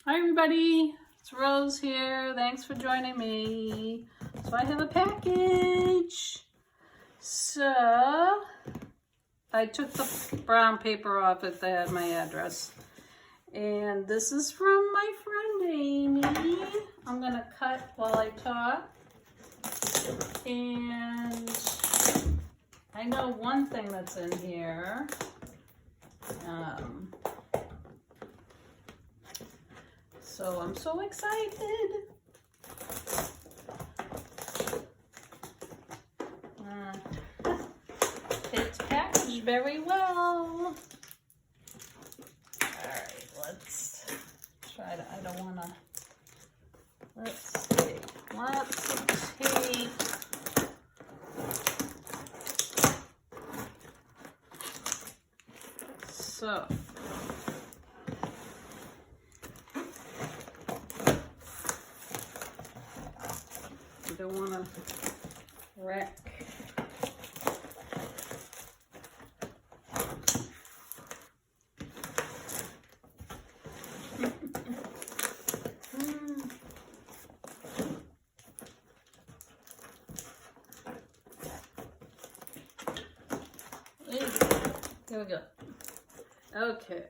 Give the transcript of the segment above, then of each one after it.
Hi everybody, it's Rose here. Thanks for joining me. So I have a package. So I took the brown paper off it that had my address. And this is from my friend Amy. I'm gonna cut while I talk. And I know one thing that's in here. So I'm so excited. It's packaged very well. Alright, let's try to, I don't wanna, let's see. Let's take, so. I don't want to wreck. There we go. Okay.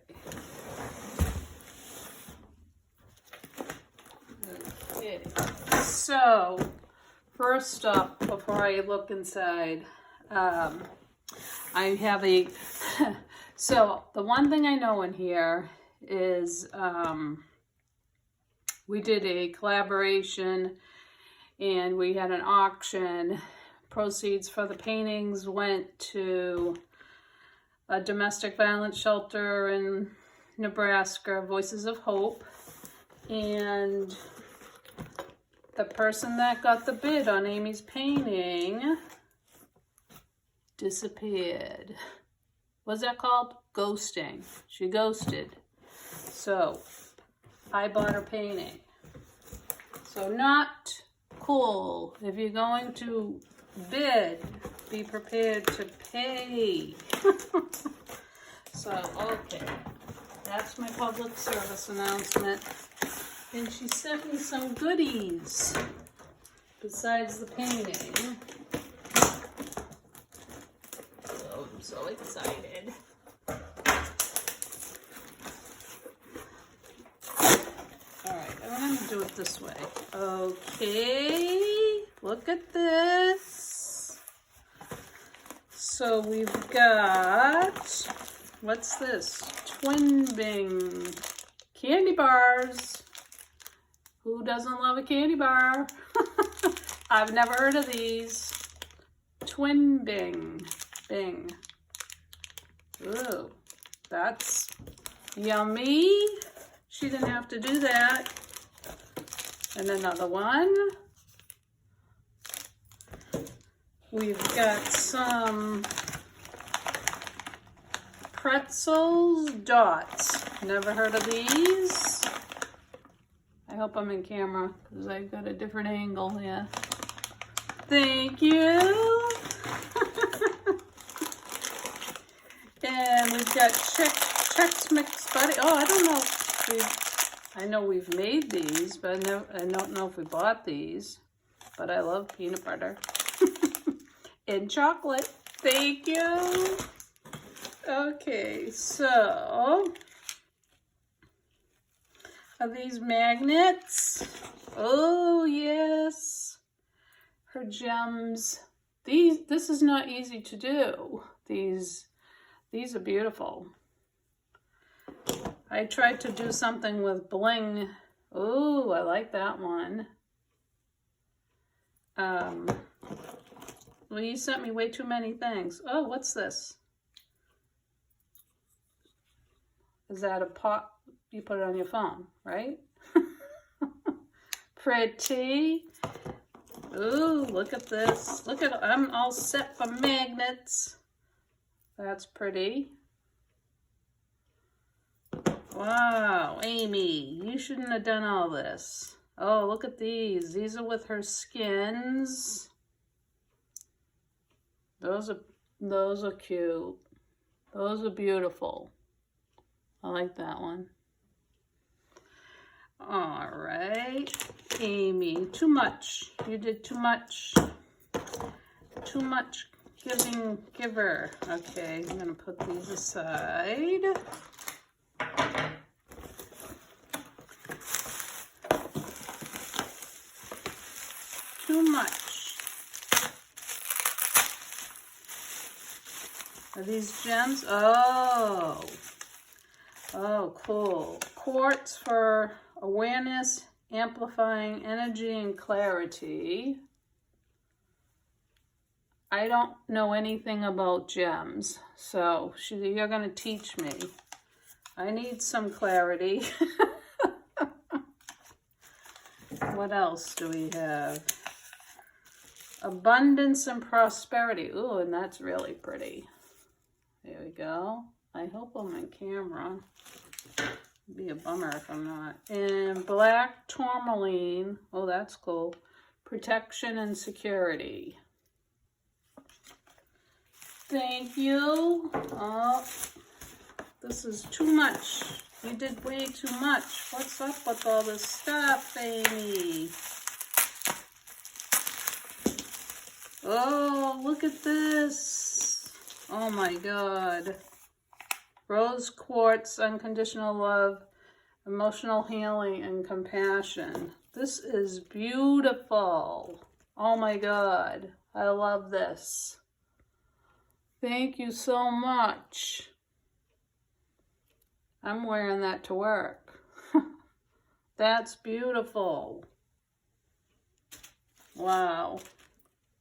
Okay. So, first off, before I look inside, I have a, so the one thing I know in here is we did a collaboration and we had an auction. Proceeds for the paintings went to a domestic violence shelter in Nebraska, Voices of Hope, and the person that got the bid on Amy's painting disappeared. What's that called? Ghosting. She ghosted. So, I bought her painting. So, not cool. If you're going to bid, be prepared to pay. So, okay. That's my public service announcement. And she sent me some goodies besides the painting. Oh, I'm so excited. Alright, I'm going to do it this way. Okay, look at this. So we've got, what's this? Twin Bing candy bars. Who doesn't love a candy bar? I've never heard of these. Twin Bing. Bing. Ooh, that's yummy. She didn't have to do that. And another one. We've got some pretzels dots. Never heard of these. I hope I'm in camera because I've got a different angle here. Thank you. And we've got Chex Mix Buddy. Oh, I don't know if I know we've made these, but I don't know if we bought these. But I love peanut butter. And chocolate. Thank you. Okay, so are these magnets? Oh yes, her gems. This is not easy to do. These are beautiful. I tried to do something with bling. Oh, I like that one. Well, you sent me way too many things. Oh, what's this? Is that a pot? You put it on your phone, right? Pretty. Ooh, look at this. Look at, I'm all set for magnets. That's pretty. Wow, Amy, you shouldn't have done all this. Oh, look at these. These are with her skins. Those are cute. Those are beautiful. I like that one. All right, Amy, too much. You did too much. Too much giver. Okay, I'm gonna put these aside. Too much. Are these gems? Oh, cool. Quartz for awareness, amplifying energy and clarity. I don't know anything about gems, so you're going to teach me. I need some clarity. What else do we have? Abundance and prosperity. Ooh, and that's really pretty. There we go. I hope I'm on camera. It'd be a bummer if I'm not. And black tourmaline. Oh, that's cool. Protection and security. Thank you. Oh, this is too much. You did way too much. What's up with all this stuff, Amy? Oh, look at this. Oh my God. Rose quartz, unconditional love, emotional healing, and compassion. This is beautiful. Oh my God. I love this. Thank you so much. I'm wearing that to work. That's beautiful. Wow.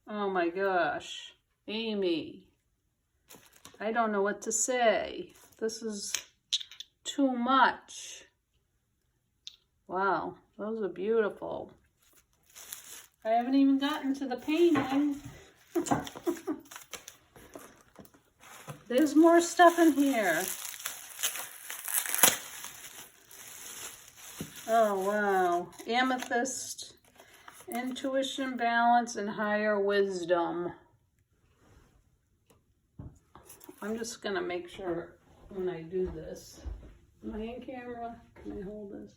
Oh my gosh. Amy. I don't know what to say. This is too much. Wow. Those are beautiful. I haven't even gotten to the painting. There's more stuff in here. Oh, wow. Amethyst, intuition, balance, and higher wisdom. I'm just going to make sure when I do this. Am I in camera? Can I hold this?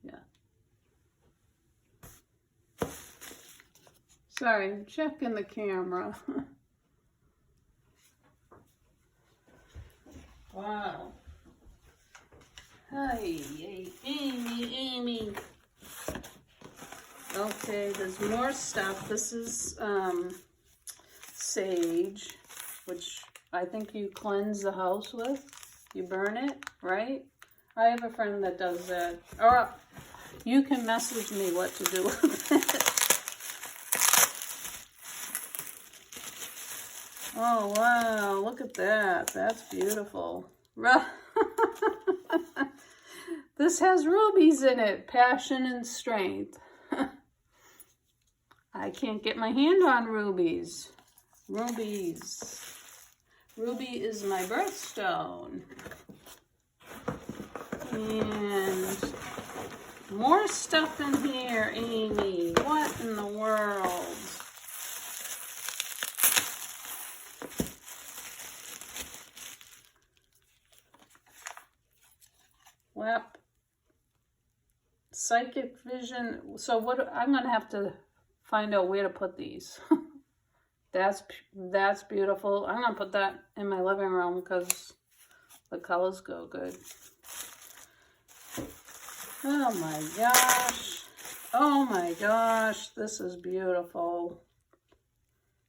Yeah. Sorry, I'm checking the camera. Wow. Hey, Amy. Okay, there's more stuff. This is sage, which I think you cleanse the house with. You burn it, right? I have a friend that does that. Or you can message me what to do with it. Oh, wow. Look at that. That's beautiful. This has rubies in it. Passion and strength. I can't get my hand on rubies. Rubies. Ruby is my birthstone. And more stuff in here, Amy. What in the world? Well, psychic vision. So what? I'm gonna have to find out where to put these. That's beautiful. I'm gonna put that in my living room because the colors go good. Oh my gosh. Oh my gosh. This is beautiful.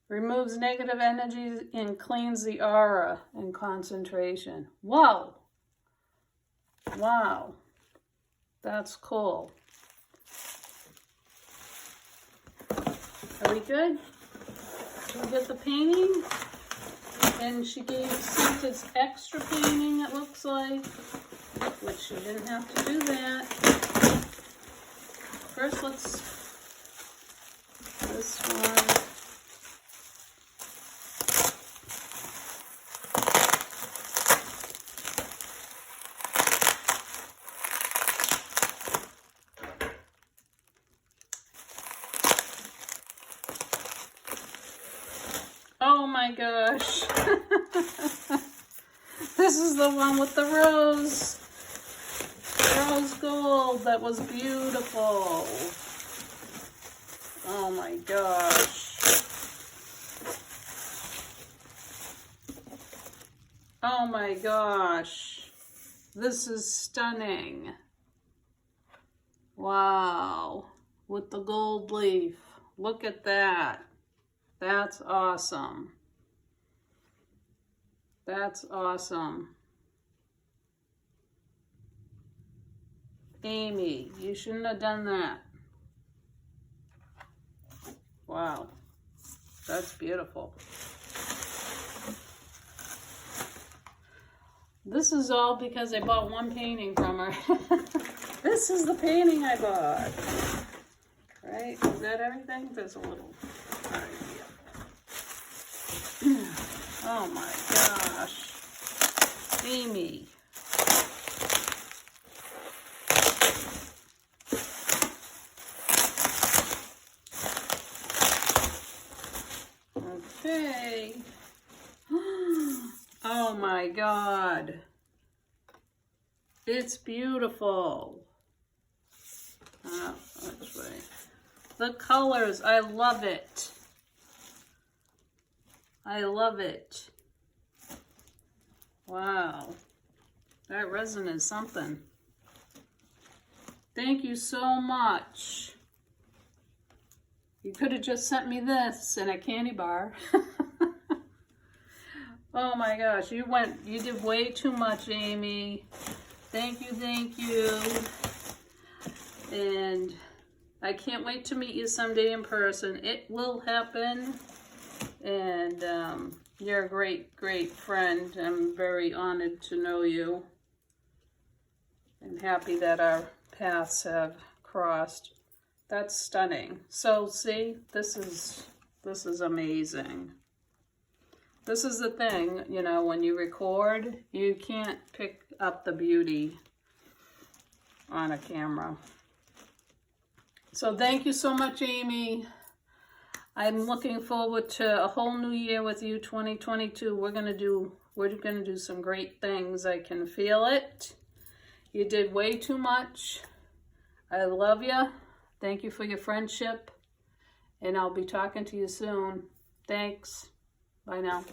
Removes negative energies and cleans the aura and concentration. Whoa. Wow. That's cool. Are we good? Did we get the painting? And she sent this extra painting, it looks like, which she didn't have to do that. First, let's, this one. Oh my gosh. This is the one with the rose. Rose gold, that was beautiful. Oh my gosh. Oh my gosh. This is stunning. Wow. With the gold leaf. Look at that. That's awesome. That's awesome. Amy, you shouldn't have done that. Wow. That's beautiful. This is all because I bought one painting from her. This is the painting I bought. Right? Is that everything? There's a little. All right, yeah. Oh my gosh. Amy. Okay. Oh my God. It's beautiful. Which way? The colors, I love it. I love it. Wow. That resin is something. Thank you so much. You could have just sent me this in a candy bar. Oh my gosh, you did way too much, Amy. Thank you, thank you. And I can't wait to meet you someday in person. It will happen. And you're a great, great friend. I'm very honored to know you. And happy that our paths have crossed. That's stunning. So see, this is amazing. This is the thing, you know, when you record, you can't pick up the beauty on a camera. So thank you so much, Amy. I'm looking forward to a whole new year with you, 2022. We're gonna do some great things. I can feel it. You did way too much. I love you. Thank you for your friendship. And I'll be talking to you soon. Thanks. Bye now.